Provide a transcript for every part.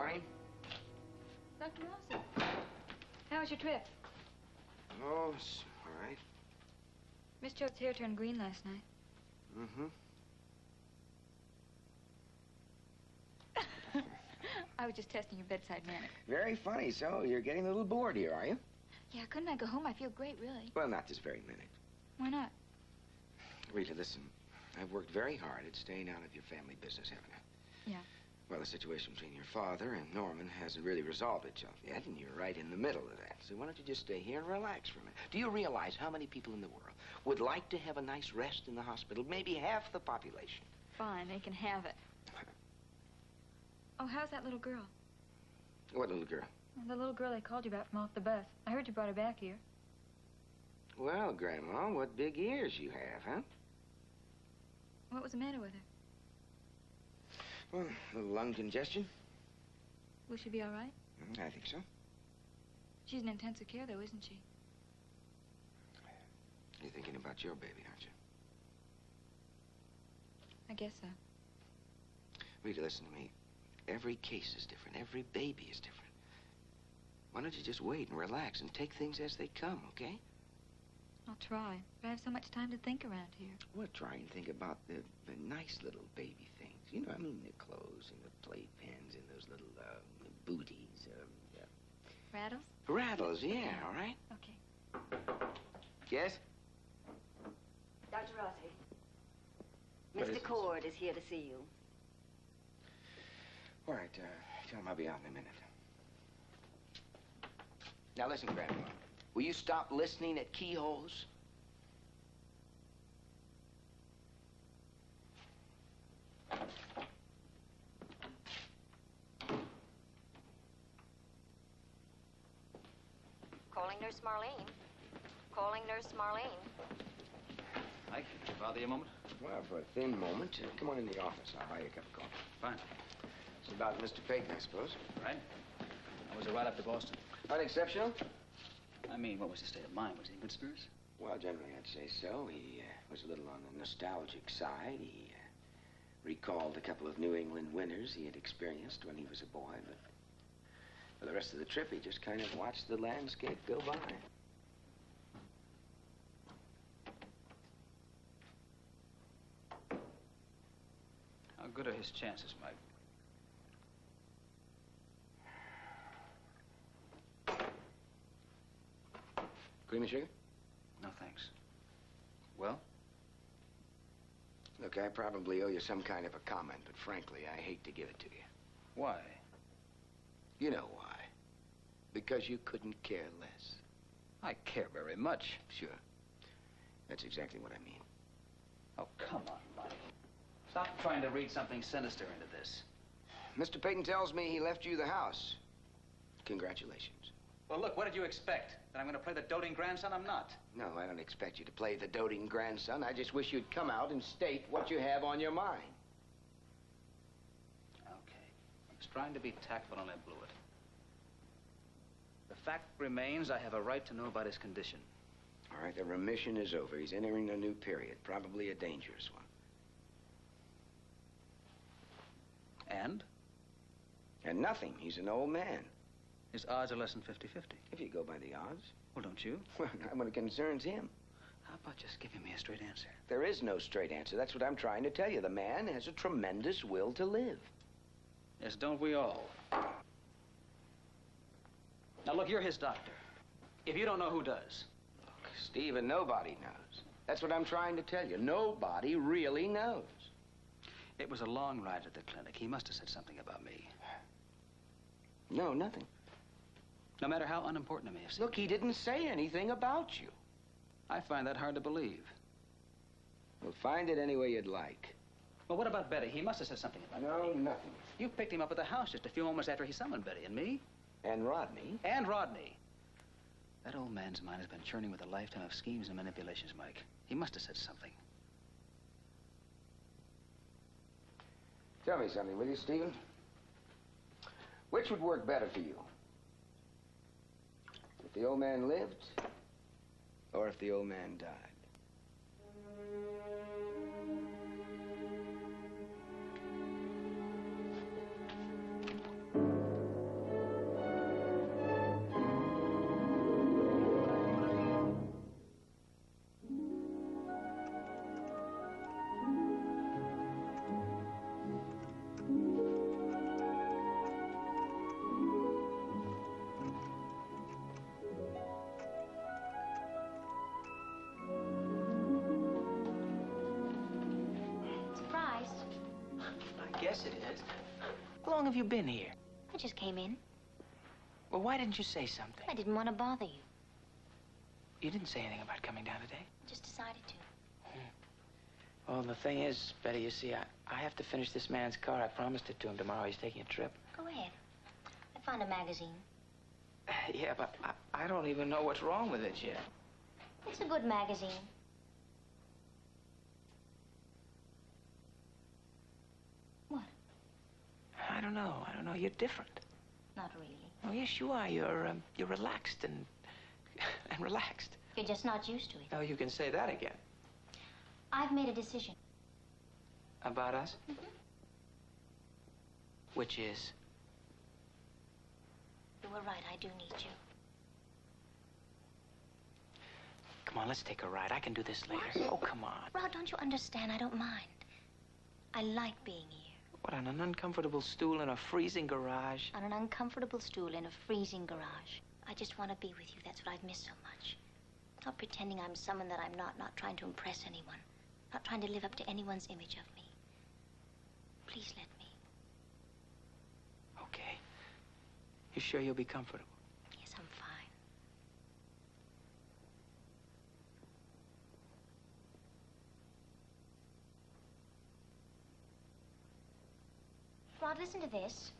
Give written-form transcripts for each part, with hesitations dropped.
morning. Dr. Wilson, how was your trip? Oh, it's all right. Miss Choate's hair turned green last night. Mm-hmm. I was just testing your bedside manner. Very funny. So, you're getting a little bored here, are you? Yeah, couldn't I go home? I feel great, really. Well, not this very minute. Why not? Rita, listen. I've worked very hard at staying out of your family business, haven't I? Yeah. Well, the situation between your father and Norman hasn't really resolved itself yet, and you're right in the middle of that. So why don't you just stay here and relax for a minute? Do you realize how many people in the world would like to have a nice rest in the hospital? Maybe half the population. Fine, they can have it. Oh, how's that little girl? What little girl? The little girl they called you about from off the bus. I heard you brought her back here. Well, Grandma, what big ears you have, huh? What was the matter with her? Well, a little lung congestion. Will she be all right? I think so. She's in intensive care, though, isn't she? You're thinking about your baby, aren't you? I guess so. Rita, listen to me. Every case is different. Every baby is different. Why don't you just wait and relax and take things as they come, okay? I'll try, but I have so much time to think around here. Well, try and think about the nice little baby things. You know, I mean, the clothes and the playpens and those little booties. Rattles? Rattles, yeah, all right? Okay. Yes? Dr. Rossi, What is Mr. this? Cord is here to see you. All right, tell him I'll be out in a minute. Now, listen, Grandma. Will you stop listening at keyholes? Calling Nurse Marlene. Calling Nurse Marlene. Mike, can I bother you a moment? Well, for a thin moment. Come on in the office. I'll buy you a cup of coffee. Fine. It's about Mr. Peyton, I suppose. Right. How was it right up to Boston? Unexceptional? I mean, what was his state of mind? Was he in good spirits? Well, generally, I'd say so. He was a little on the nostalgic side. He recalled a couple of New England winters he had experienced when he was a boy, but for the rest of the trip, he just kind of watched the landscape go by. How good are his chances, Mike? Cream and sugar? No, thanks. Well? Look, I probably owe you some kind of a comment, but frankly, I hate to give it to you. Why? You know why. Because you couldn't care less. I care very much. Sure. That's exactly what I mean. Oh, come on, Mike. Stop trying to read something sinister into this. Mr. Peyton tells me he left you the house. Congratulations. Well, look, what did you expect? That I'm going to play the doting grandson? I'm not. No, I don't expect you to play the doting grandson. I just wish you'd come out and state what you have on your mind. Okay. I was trying to be tactful and I blew it. The fact remains I have a right to know about his condition. All right, the remission is over. He's entering a new period, probably a dangerous one. And? And nothing. He's an old man. His odds are less than 50-50. If you go by the odds. Well, don't you? Well, not when it concerns him. How about just giving me a straight answer? There is no straight answer. That's what I'm trying to tell you. The man has a tremendous will to live. Yes, don't we all? Now, look, you're his doctor. If you don't know, who does? Look, Stephen, nobody knows. That's what I'm trying to tell you. Nobody really knows. It was a long ride to the clinic. He must have said something about me. No, nothing. No matter how unimportant it may have seemed. Look, he didn't say anything about you. I find that hard to believe. Well, find it any way you'd like. Well, what about Betty? He must have said something about No, Betty. nothing. You picked him up at the house just a few moments after he summoned Betty and me. And Rodney. And Rodney. That old man's mind has been churning with a lifetime of schemes and manipulations, Mike. He must have said something. Tell me something, will you, Stephen? Which would work better for you? If the old man lived, or if the old man died? Yes, it is. How long have you been here? I just came in. Well, why didn't you say something? I didn't want to bother you. You didn't say anything about coming down today? I just decided to. Well, the thing is, Betty, you see, I have to finish this man's car. I promised it to him tomorrow. He's taking a trip. Go ahead. I found a magazine. Yeah, but I don't even know what's wrong with it yet. It's a good magazine. What? I don't know. You're different. Not really. Oh, yes, you are. You're relaxed and relaxed. You're just not used to it. Oh, you can say that again. I've made a decision. About us? Mm-hmm. Which is? You were right. I do need you. Come on, let's take a ride. I can do this later. Oh, come on. Rod, don't you understand? I don't mind. I like being here. What, on an uncomfortable stool in a freezing garage? On an uncomfortable stool in a freezing garage. I just want to be with you. That's what I've missed so much. Not pretending I'm someone that I'm not trying to impress anyone. Not trying to live up to anyone's image of me. Please let me. Okay. You sure you'll be comfortable? Yes, I'm fine. Rod, listen to this.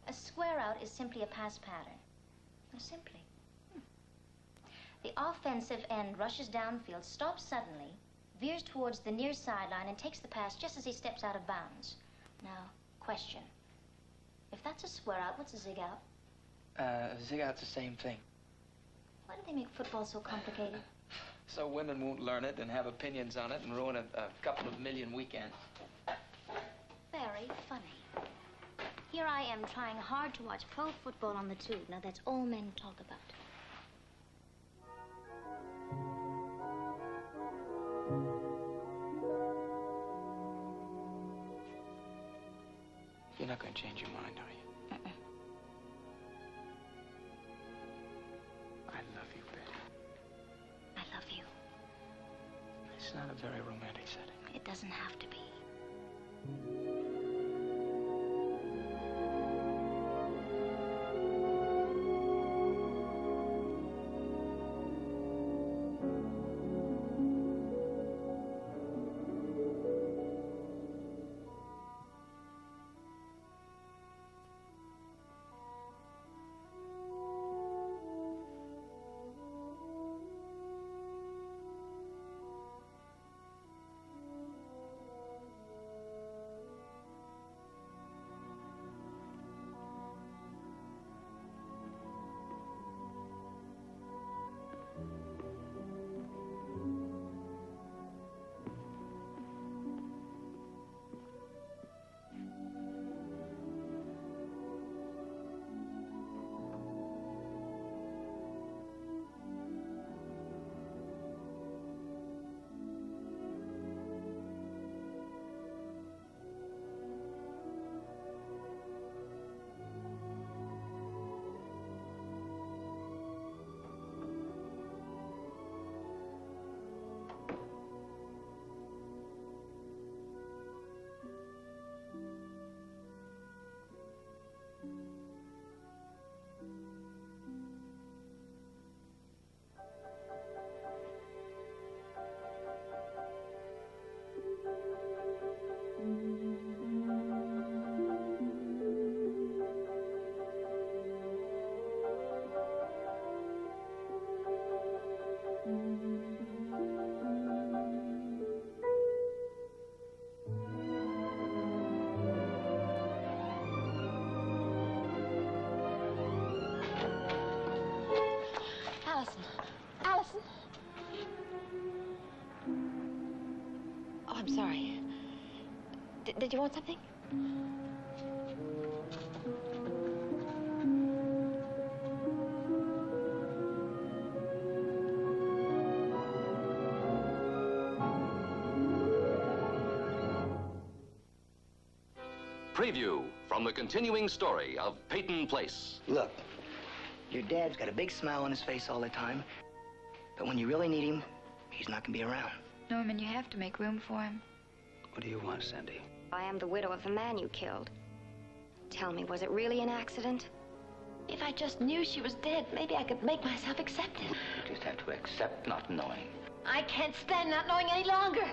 A square out is simply a pass pattern. Simply. The offensive end rushes downfield, stops suddenly, veers towards the near sideline, and takes the pass just as he steps out of bounds. Now, question. If that's a square out, what's a zig out? Zig out's the same thing. Why do they make football so complicated? So women won't learn it and have opinions on it and ruin a couple of million weekends. Very funny. Here I am trying hard to watch pro football on the tube. Now, that's all men talk about. You're not going to change your mind, are you? I love you, Betty. I love you. It's not a very romantic setting. It doesn't have to be. Allison. Oh, I'm sorry. Did you want something? Preview from the continuing story of Peyton Place. Look, your dad's got a big smile on his face all the time, but when you really need him, he's not gonna be around. Norman, you have to make room for him. What do you want, Sandy? I am the widow of the man you killed. Tell me, was it really an accident? If I just knew she was dead, maybe I could make myself accept it. You just have to accept not knowing. I can't stand not knowing any longer.